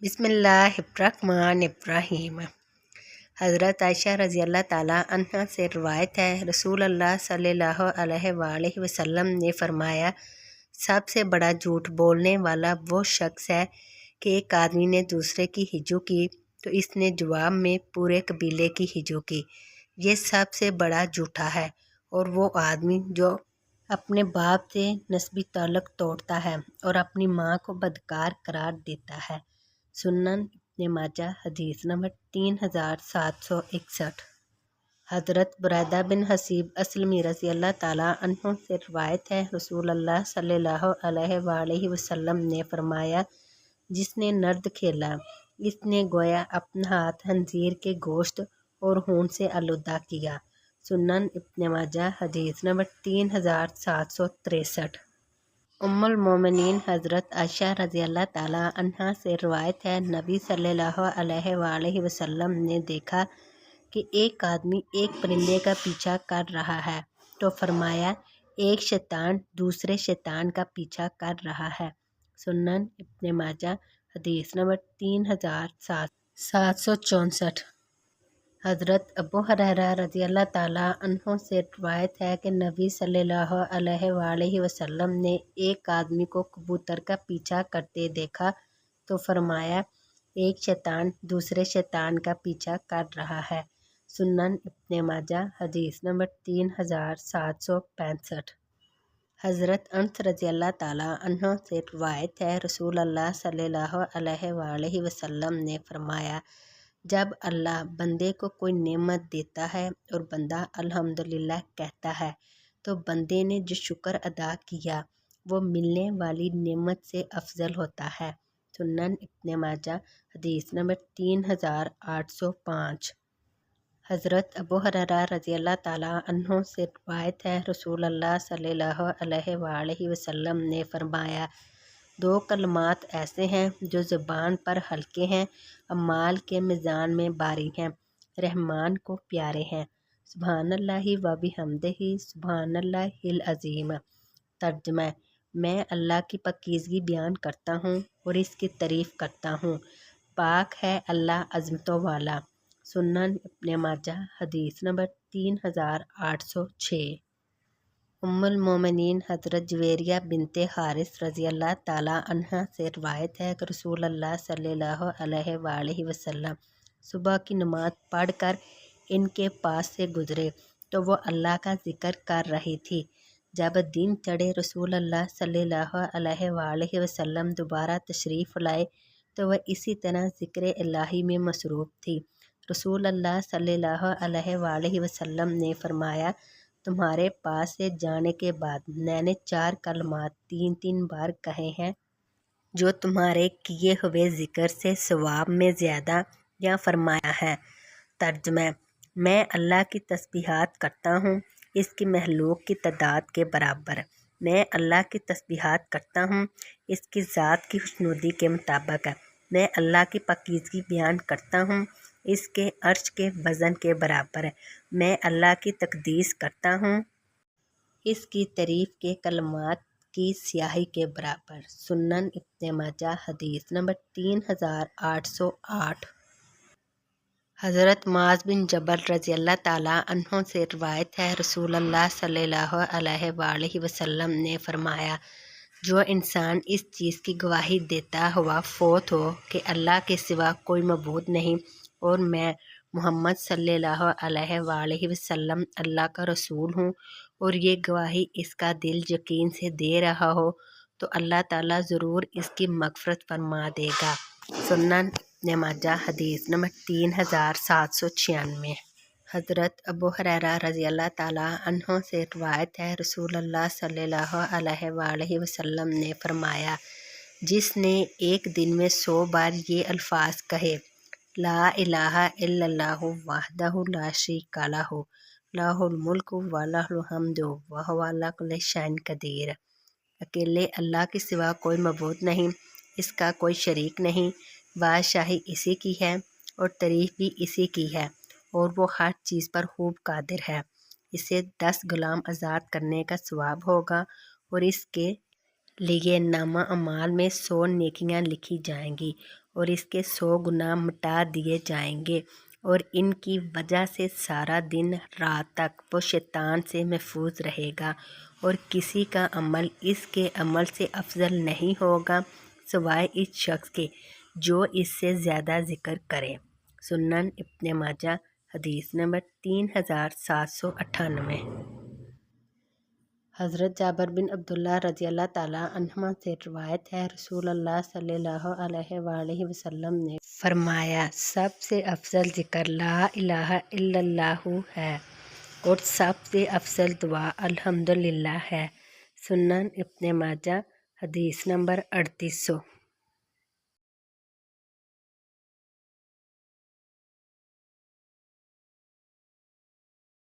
बिस्मिल्लाहिर्रहमानिर्रहीम। हज़रत आयशा रज़ी अल्लाह ताला अन्हा से रिवायत है, रसूल अल्लाह सल्लल्लाहु अलैहि वसल्लम ने फरमाया, सबसे बड़ा झूठ बोलने वाला वो शख्स है कि एक आदमी ने दूसरे की हिजू की तो इसने जवाब में पूरे कबीले की हिजू की। ये सबसे बड़ा झूठा है। और वो आदमी जो अपने बाप से नस्बी ताल्लुक़ तोड़ता है और अपनी माँ को बदकार करार देता है। सुनन इब्न माजा हदीस नंबर 3761। हज़रत बुरैदा बिन हसीब अस्लमी रज़ी अल्लाह ताला अन्हु से रिवायत है, रसूल अल्लाह सल्लल्लाहु अलैहि वसल्लम ने फरमाया, जिसने नर्द खेला इसने गोया अपना हाथ खंजीर के गोश्त और खून से आलूदा किया। सुनन इब्न माजा हदीस नंबर 3763। उम्मुल मोमिनीन हज़रत आयशा रज़ी अल्लाह ताला अन्हा से रिवायत है, नबी सल्लल्लाहु अलैहि वसल्लम ने देखा कि एक आदमी एक परिंदे का पीछा कर रहा है तो फरमाया, एक शैतान दूसरे शैतान का पीछा कर रहा है। सुनन इब्न माजा हदीस नंबर 3764। हज़रत अबू हुरैरा रज़ी अल्लाह ताला अन्हु से रिवायत है कि नबी सल्लल्लाहु अलैहि वसल्लम ने एक आदमी को कबूतर का पीछा करते देखा तो फरमाया, एक शैतान दूसरे शैतान का पीछा कर रहा है। सुनन इब्न माजा हदीस नंबर 3765। हज़रत अनस रज़ी अल्लाह ताला अन्हु से रिवायत है, रसूल अल्लाह सल्लल्लाहु अलैहि वसल्लम ने फरमाया, जब अल्लाह बंदे को कोई नेमत देता है और बंदा अल्हम्दुलिल्लाह कहता है तो बंदे ने जो शुक्र अदा किया वो मिलने वाली नेमत से अफजल होता है। सुनन इब्न माजा हदीस नंबर 3805। हज़रत अबू हुरैरा रज़ी अल्लाह ताला अन्हु से रिवायत है, रसूल अल्लाह सल्लल्लाहु अलैहि वसल्लम ने फरमाया, दो कलमात ऐसे हैं जो ज़बान पर हल्के हैं, अमाल के मीज़ान में भारी हैं, रहमान को प्यारे हैं। सुब्हानल्लाहि व बिहम्दिही सुब्हानल्लाहिल अज़ीम। तर्जुमा, मैं अल्लाह की पाकीज़गी बयान करता हूँ और इसकी तारीफ़ करता हूँ। पाक है अल्लाह अज़मतों वाला। सुनन इब्न माजा हदीस नंबर 3806। उम्मुल मोमिनीन हज़रत जुवेरिया बिनते हारिस रज़ी अल्लाह ताला अन्हा से रिवायत है कि रसूल अल्लाह सल्लल्लाहु अलैहि वसल्लम सुबह की नमाज़ पढ़कर इनके पास से गुज़रे तो वो अल्लाह का ज़िक्र कर रही थी। जब दिन चढ़े रसूल अल्लाह सल्लल्लाहु अलैहि वसल्लम दोबारा तशरीफ़ लाए तो वह इसी तरह ज़िक्र इलाही में मसरूफ़ थी। रसूल अल्लाह सल्लल्लाहु अलैहि वसल्लम ने फरमाया, तुम्हारे पास से जाने के बाद मैंने 4 कलमात 3 बार कहे हैं जो तुम्हारे किए हुए ज़िक्र से सवाब में ज़्यादा या फरमाया है। तर्जुमा, मैं अल्लाह की तस्बीहात करता हूँ इसकी महलूक की तादाद के बराबर। मैं अल्लाह की तस्बीहात करता हूँ इसकी ज़ात की हुस्नुदी के मुताबिक। मैं अल्लाह की पाकीज़गी बयान करता हूँ इसके अर्श के वज़न के बराबर। मैं अल्लाह की तक़दीस करता हूँ इसकी तारीफ़ के कलमात की स्याही के बराबर। सुनन इब्न माजा हदीस नंबर 3808। हज़रत मुआज़ बिन जबल रज़ी अल्लाह ताला अन्हु से रिवायत है, रसूल अल्लाह सल्लल्लाहु अलैहि वसल्लम ने फरमाया, जो इंसान इस चीज़ की गवाही देता हुआ फौत हो कि अल्लाह के सिवा कोई मबूद नहीं और मैं मोहम्मद सल्लल्लाहु अलैहि वसल्लम अल्लाह का रसूल हूँ और ये गवाही इसका दिल यकीन से दे रहा हो तो अल्लाह ताला ज़रूर इसकी मग़फ़िरत फरमा देगा। सुनन इब्न माजा हदीस नंबर 3796। हज़रत अबू हुरैरा रज़ी अल्लाह ताला अन्हु से रिवायत है, रसूल अल्लाह सल्लल्लाहु अलैहि वसल्लम ने फरमाया, जिसने एक दिन में 100 बार ये अल्फाज कहे, ला इलाहा इल्लल्लाहु वहदहु ला शरीका लहु लहुल मुल्कु व लहुल हम्दु व हुवा अला कुल्लि शैइन कदीर। अकेले अल्लाह के सिवा कोई मबूद नहीं, इसका कोई शरीक नहीं, बादशाही इसी की है और तारीफ़ भी इसी की है और वो हर चीज़ पर खूब कादिर है। इसे 10 गुलाम आज़ाद करने का सवाब होगा और इसके लिए नामा अमाल में 100 नेकियां लिखी जाएंगी اور اس کے 100 گناہ مٹا دیے جائیں گے، اور ان کی وجہ سے سارا دن رات تک وہ شیطان سے محفوظ رہے گا، اور کسی کا عمل اس کے عمل سے افضل نہیں ہوگا سوائے اس شخص کے جو اس سے زیادہ ذکر کرے۔ سنن ابن ماجہ حدیث نمبر 3798۔ حضرت جابر بن عبداللہ رضی اللہ تعالیٰ عنہما سے روایت ہے، رسول اللہ صلی اللہ علیہ وآلہ وسلم نے فرمایا، سب سے افضل ذکر لا الہ الا اللہ ہے، اور سب سے افضل دعا الحمدللہ ہے۔ سنن ابن ماجہ حدیث نمبر 3800۔